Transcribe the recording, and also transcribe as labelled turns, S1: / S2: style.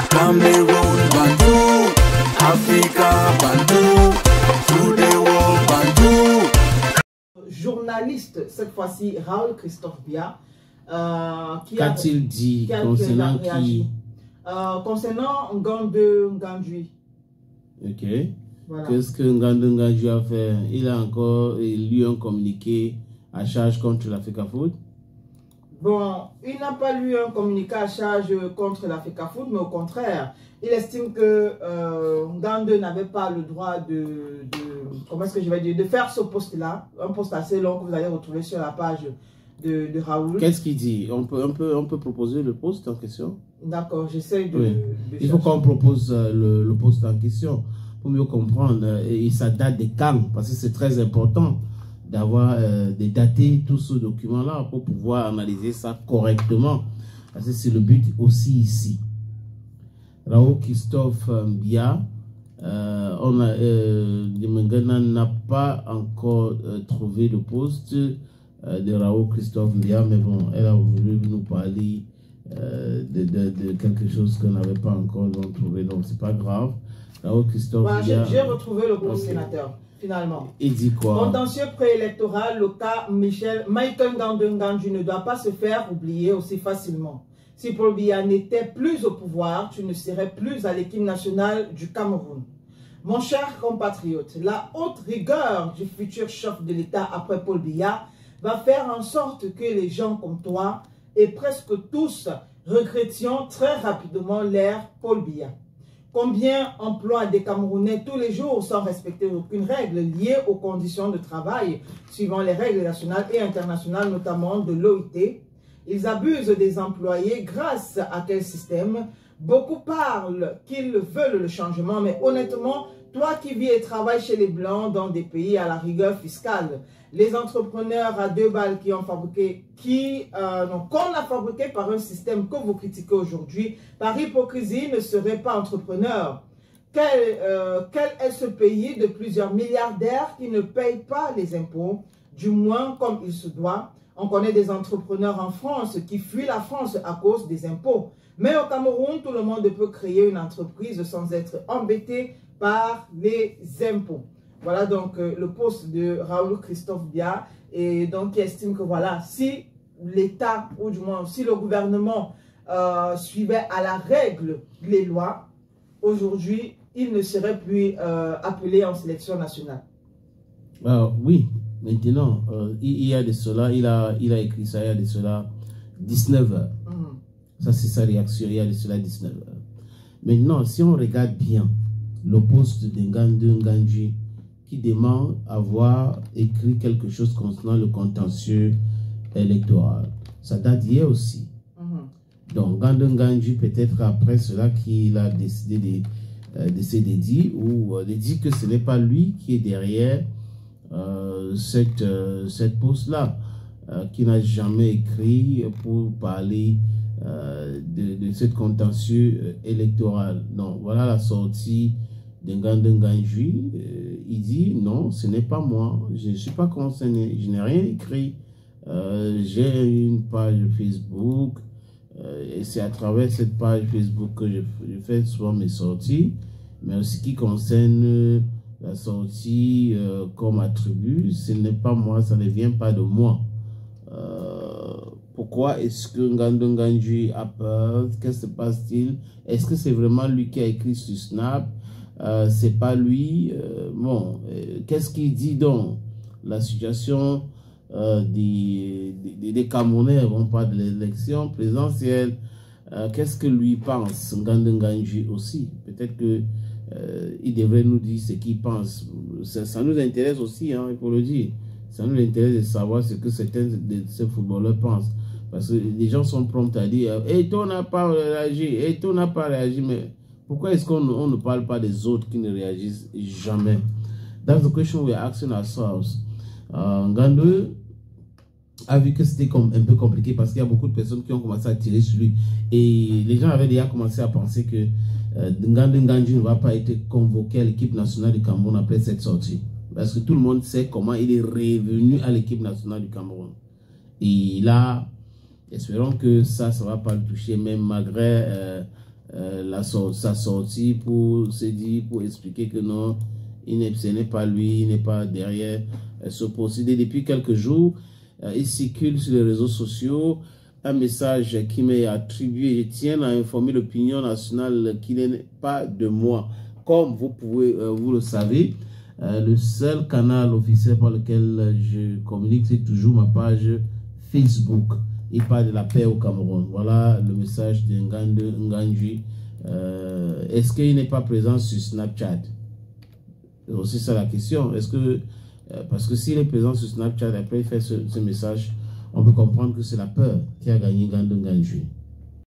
S1: Cameroun, Bandou, Africa, Bandou, through the world, Bandou.
S2: Journaliste, cette fois-ci, Raoul Christophe Biya,
S3: qu'a-t-il dit concernant qui?
S2: Concernant Ngande Ngandji.
S3: Ok.
S2: Voilà.
S3: Qu'est-ce que Ngande Ngandji a fait? Il a encore lu un communiqué à charge contre la FECAFOOT?
S2: Bon, il n'a pas lu un communiqué à charge contre la FECAFOOT, mais au contraire, il estime que Ngande n'avait pas le droit comment est-ce que je vais dire, de faire ce poste-là, un poste assez long que vous allez retrouver sur la page de Raoul.
S3: Qu'est-ce qu'il dit? On peut proposer le poste en question?
S2: D'accord, j'essaie de...
S3: Oui. Il faut qu'on propose le poste en question pour mieux comprendre. Et ça date des quand, parce que c'est très important d'avoir dater tout ce document-là pour pouvoir analyser ça correctement. Parce que c'est le but aussi ici. Raoul Christophe Biya, n'a pas encore trouvé le poste de Raoul Christophe Biya, mais bon, elle a voulu nous parler de quelque chose qu'on n'avait pas encore trouvé, donc c'est pas grave. Raoul Christophe Biya,
S2: j'ai retrouvé le poste sénateur. Finalement.
S3: Il dit quoi?
S2: Contentieux préélectoral, le cas Michael Ngande Ngandji ne doit pas se faire oublier aussi facilement. Si Paul Biya n'était plus au pouvoir, tu ne serais plus à l'équipe nationale du Cameroun. Mon cher compatriote, la haute rigueur du futur chef de l'État après Paul Biya va faire en sorte que les gens comme toi et presque tous regrettions très rapidement l'ère Paul Biya. Combien emploient des Camerounais tous les jours sans respecter aucune règle liée aux conditions de travail, suivant les règles nationales et internationales, notamment de l'OIT. Ils abusent des employés grâce à quel système? Beaucoup parlent qu'ils veulent le changement, mais honnêtement, toi qui vis et travailles chez les Blancs dans des pays à la rigueur fiscale, les entrepreneurs à deux balles qu'on a fabriqué par un système que vous critiquez aujourd'hui, par hypocrisie, ne seraient pas entrepreneurs. Quel est ce pays de plusieurs milliardaires qui ne payent pas les impôts, du moins comme il se doit? On connaît des entrepreneurs en France qui fuient la France à cause des impôts. Mais au Cameroun, tout le monde peut créer une entreprise sans être embêté par les impôts. Voilà donc le poste de Raoul Christophe Biya, et donc qui estime que voilà, si l'État, ou du moins si le gouvernement suivait à la règle les lois, aujourd'hui, il ne serait plus appelé en sélection nationale.
S3: Oui, maintenant, il y a de cela, il a écrit ça, il y a de cela 19 heures. Ça, c'est sa réaction, il y a de cela 19 heures. Maintenant, si on regarde bien le poste de Ngande Ngandji, qui demande avoir écrit quelque chose concernant le contentieux électoral. Ça date d'hier aussi. Donc, Ngande Ngandji, peut-être après cela, qu'il a décidé de se dédier ou de dire que ce n'est pas lui qui est derrière cette poste-là, qui n'a jamais écrit pour parler de ce contentieux électoral. Donc, voilà la sortie de Ngande Ngandji. Il dit non, ce n'est pas moi, je ne suis pas concerné, je n'ai rien écrit. J'ai une page Facebook et c'est à travers cette page Facebook que je fais souvent mes sorties, mais ce qui concerne la sortie comme attribut, ce n'est pas moi, ça ne vient pas de moi. Pourquoi est-ce que Ngande Ngandji a peur? Qu'est-ce qui se passe-t-il? Est-ce que c'est vraiment lui qui a écrit sur Snap? C'est pas lui. Bon, qu'est-ce qu'il dit donc? La situation des Camerounais, on parle de l'élection présidentielle. Qu'est-ce que lui pense, Ngande Ngandji aussi? Peut-être que il devrait nous dire ce qu'il pense. Ça nous intéresse aussi, hein, il faut le dire. Ça nous intéresse de savoir ce que certains de ces footballeurs pensent. Parce que les gens sont prompts à dire « Et toi, on n'a pas réagi, et toi, on n'a pas réagi. » Mais pourquoi est-ce qu'on ne parle pas des autres qui ne réagissent jamais? That's the question we are asking ourselves. Ngande a vu que c'était un peu compliqué parce qu'il y a beaucoup de personnes qui ont commencé à tirer sur lui. Et les gens avaient déjà commencé à penser que Ngande Ngandji ne va pas être convoqué à l'équipe nationale du Cameroun après cette sortie. Parce que tout le monde sait comment il est revenu à l'équipe nationale du Cameroun. Et là, espérons que ça ne va pas le toucher, même malgré sa sortie pour se dire, pour expliquer que non, ce n'est pas lui, il n'est pas derrière ce procédé. Depuis quelques jours, il circule sur les réseaux sociaux un message qui m'est attribué. Je tiens à informer l'opinion nationale qu'il n'est pas de moi. Comme vous le savez, le seul canal officiel par lequel je communique, c'est toujours ma page Facebook. Il parle de la paix au Cameroun. Voilà le message de Nganji. Est-ce qu'il n'est pas présent sur Snapchat? C'est ça la question. Est-ce que, parce que s'il est présent sur Snapchat, après il fait ce message, on peut comprendre que c'est la peur qui a gagné Nganji.